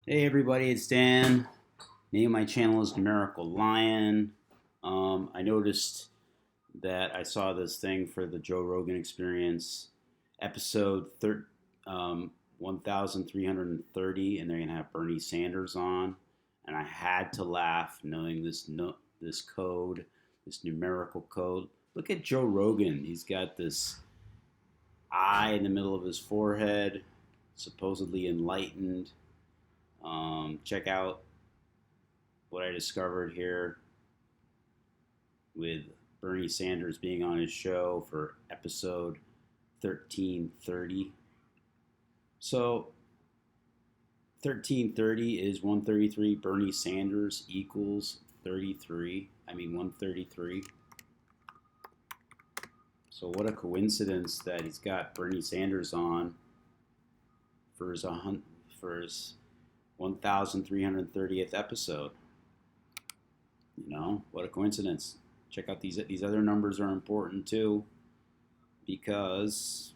Hey everybody, it's Dan. Name of my channel is Numerical Lion. I noticed that I saw this thing for the Joe Rogan Experience, episode 1330, and they're gonna have Bernie Sanders on, and I had to laugh knowing this code, this numerical code. Look at Joe Rogan. He's got this eye in the middle of his forehead, supposedly enlightened. Check out what I discovered here with Bernie Sanders being on his show for episode 1330. So 1330 is 133. Bernie Sanders equals 133. So what a coincidence that he's got Bernie Sanders on for his 1330th episode. What a coincidence. Check out these other numbers are important too, because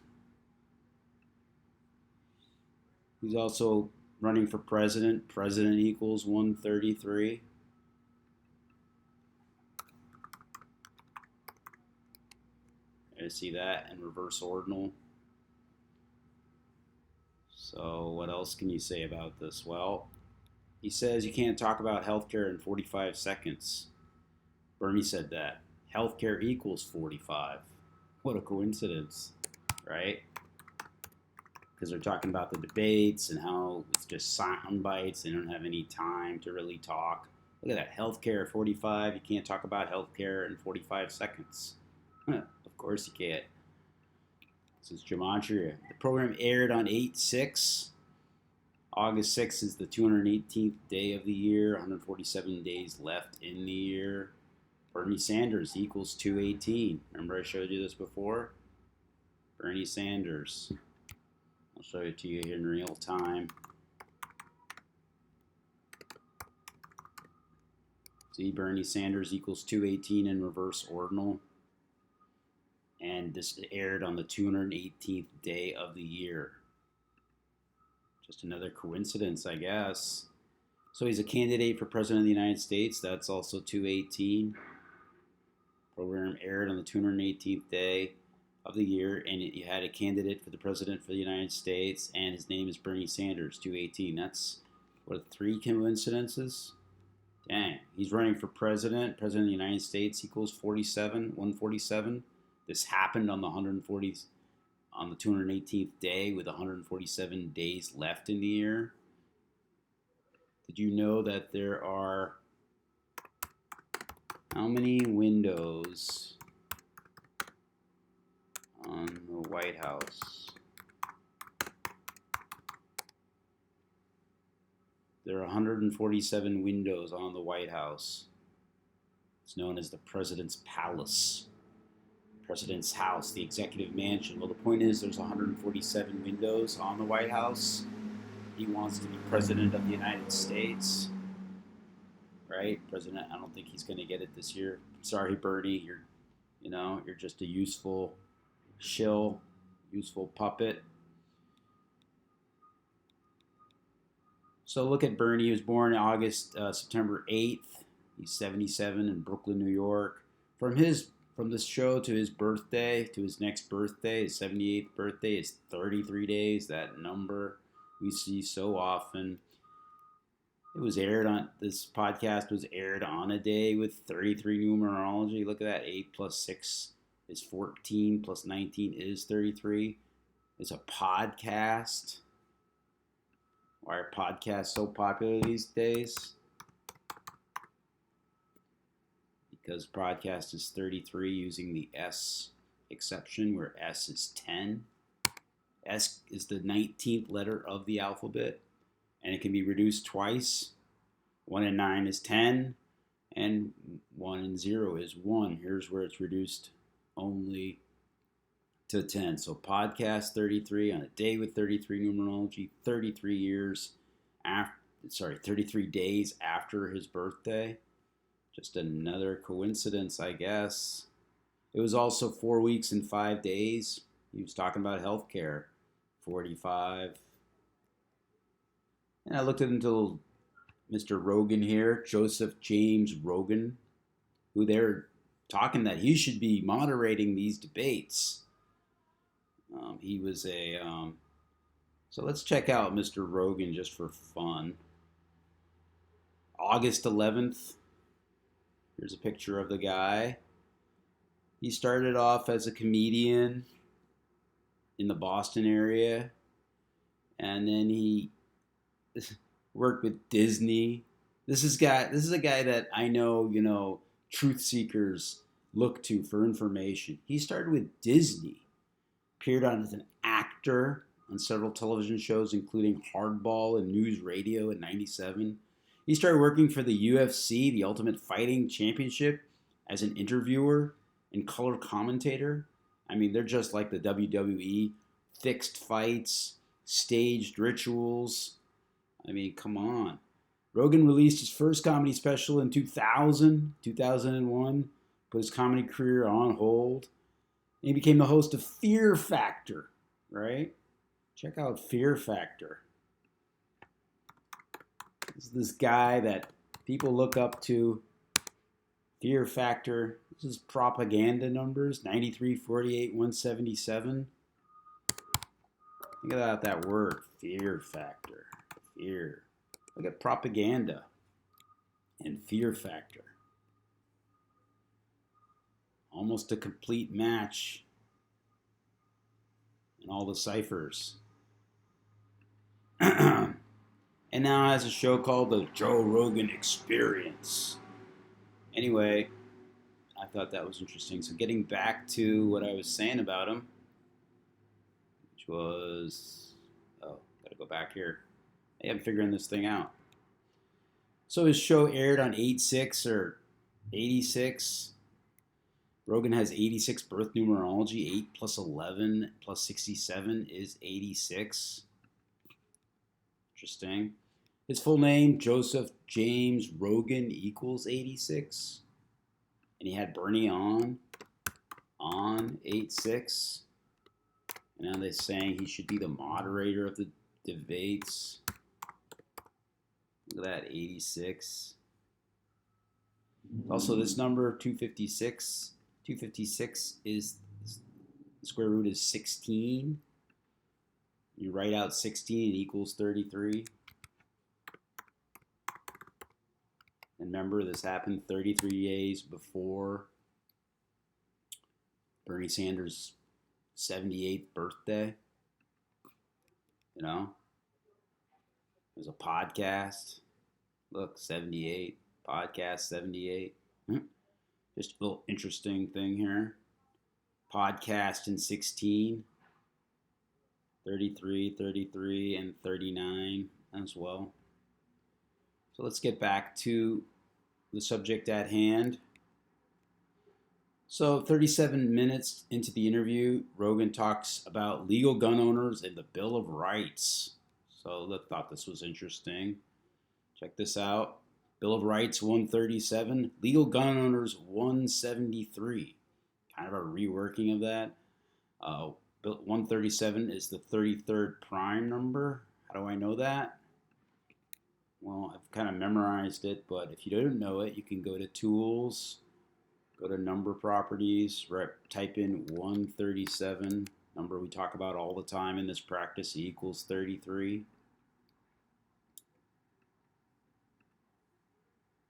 he's also running for president. President equals 133. I see that in reverse ordinal. So what else can you say about this? Well, he says you can't talk about healthcare in 45 seconds. Bernie said that. Healthcare equals 45. What a coincidence, right? Because they're talking about the debates and how it's just sound bites. They don't have any time to really talk. Look at that. Healthcare 45. You can't talk about healthcare in 45 seconds. Of course you can't. This is Gematria. The program aired on 8/6. August 6th is the 218th day of the year. 147 days left in the year. Bernie Sanders equals 218. Remember I showed you this before? Bernie Sanders. I'll show it to you here in real time. See, Bernie Sanders equals 218 in reverse ordinal. And this aired on the 218th day of the year. Just another coincidence, I guess. So he's a candidate for President of the United States. That's also 218. Program aired on the 218th day of the year, and you had a candidate for the President for the United States, and his name is Bernie Sanders, 218. That's, what, 3 coincidences? Dang. He's running for President. President of the United States equals 147. This happened on the 218th day with 147 days left in the year. Did you know that there are how many windows on the White House? There are 147 windows on the White House. It's known as the President's Palace. President's house, the executive mansion. Well, the point is there's 147 windows on the White House. He wants to be president of the United States, right? President, I don't think he's going to get it this year. Sorry, Bernie, you're just a useful shill, useful puppet. So look at Bernie. He was born September 8th. He's 77 in Brooklyn, New York. From this show to his birthday, to his next birthday, his 78th birthday, is 33 days. That number we see so often. This podcast was aired on a day with 33 numerology. Look at that. 8 plus 6 is 14, plus 19 is 33. It's a podcast. Why are podcasts so popular these days? Because podcast is 33 using the S exception, where S is 10. S is the 19th letter of the alphabet, and it can be reduced twice. 1 and 9 is 10, and 1 and 0 is 1. Here's where it's reduced only to 10. So podcast 33 on a day with 33 numerology, 33 days after his birthday. Just another coincidence, I guess. It was also 4 weeks and 5 days. He was talking about healthcare. 45. And I looked into Mr. Rogan here, Joseph James Rogan, who they're talking that he should be moderating these debates. He was a. So let's check out Mr. Rogan just for fun. August 11th. Here's a picture of the guy. He started off as a comedian in the Boston area, and then he worked with Disney. This is a guy that I know, truth seekers look to for information. He started with Disney, appeared on as an actor on several television shows, including Hardball and News Radio in '97. He started working for the UFC, the Ultimate Fighting Championship, as an interviewer and color commentator. I mean, they're just like the WWE, fixed fights, staged rituals. I mean, come on. Rogan released his first comedy special in 2001, put his comedy career on hold. And he became the host of Fear Factor, right? Check out Fear Factor. This is this guy that people look up to. Fear Factor. This is propaganda numbers. 93, 48, 177. Think about that word. Fear Factor. Fear. Look at propaganda and Fear Factor. Almost a complete match in all the ciphers. And now has a show called The Joe Rogan Experience. Anyway, I thought that was interesting. So getting back to what I was saying about him, which was, gotta go back here. Hey, I'm figuring this thing out. So his show aired on 8/6 or 86. Rogan has 86 birth numerology. 8 plus 11 plus 67 is 86. Interesting. His full name, Joseph James Rogan, equals 86. And he had Bernie on 8/6. And now they're saying he should be the moderator of the debates. Look at that, 86. Also, this number, 256. 256 is, the square root is 16. You write out 16, it equals 33. And remember, this happened 33 days before Bernie Sanders' 78th birthday. You know? There's a podcast. Look, 78. Podcast 78. Just a little interesting thing here. Podcast in 16. 33, 33, and 39 as well. So let's get back to the subject at hand. So 37 minutes into the interview, Rogan talks about legal gun owners and the Bill of Rights. So I thought this was interesting. Check this out. Bill of Rights 137, legal gun owners 173. Kind of a reworking of that. 137 is the 33rd prime number. How do I know that? Well, I've kind of memorized it, but if you don't know it, you can go to Tools, go to Number Properties, type in 137, number we talk about all the time in this practice, equals 33.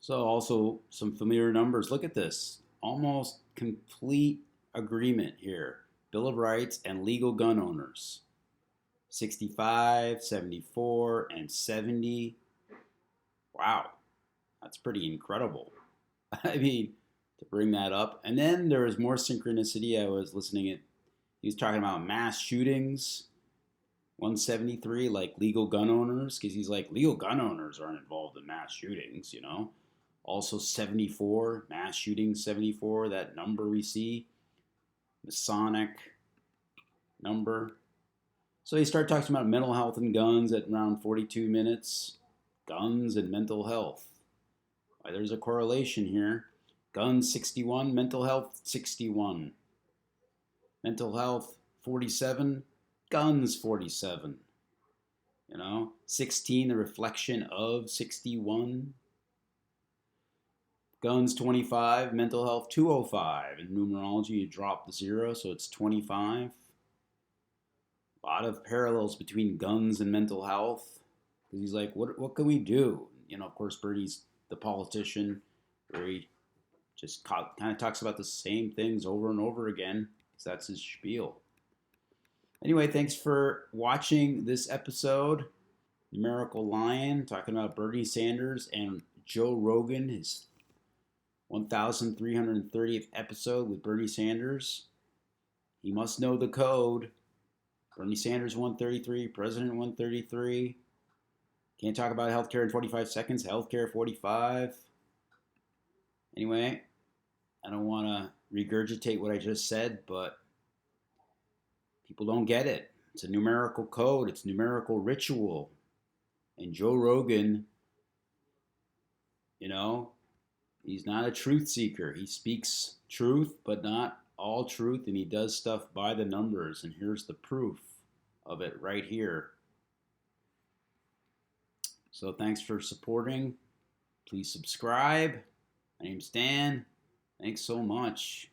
So also some familiar numbers. Look at this. Almost complete agreement here. Bill of Rights and legal gun owners. 65, 74, and 70. Wow. That's pretty incredible. I mean, to bring that up. And then there was more synchronicity. I was listening he was talking about mass shootings. 173, like legal gun owners, because he's like, legal gun owners aren't involved in mass shootings, you know. Also 74, mass shootings 74, that number we see. Masonic number. So he started talking about mental health and guns at around 42 minutes. Guns and mental health. Why, there's a correlation here. Guns 61, mental health 61. Mental health 47, guns 47. 16, the reflection of 61. Guns 25, mental health 205. In numerology, you drop the 0, so it's 25. A lot of parallels between guns and mental health. Because he's like, what can we do? Of course, Bernie's the politician, where he just kind of talks about the same things over and over again, because that's his spiel. Anyway, thanks for watching this episode. Numerical Lion, talking about Bernie Sanders and Joe Rogan, his 1330th episode with Bernie Sanders. He must know the code. Bernie Sanders 133, President 133. Can't talk about healthcare in 45 seconds. Healthcare 45. Anyway, I don't want to regurgitate what I just said, but people don't get it. It's a numerical code. It's numerical ritual. And Joe Rogan, he's not a truth seeker. He speaks truth, but not all truth, and he does stuff by the numbers. And here's the proof of it right here. So thanks for supporting. Please subscribe. My name's Dan. Thanks so much.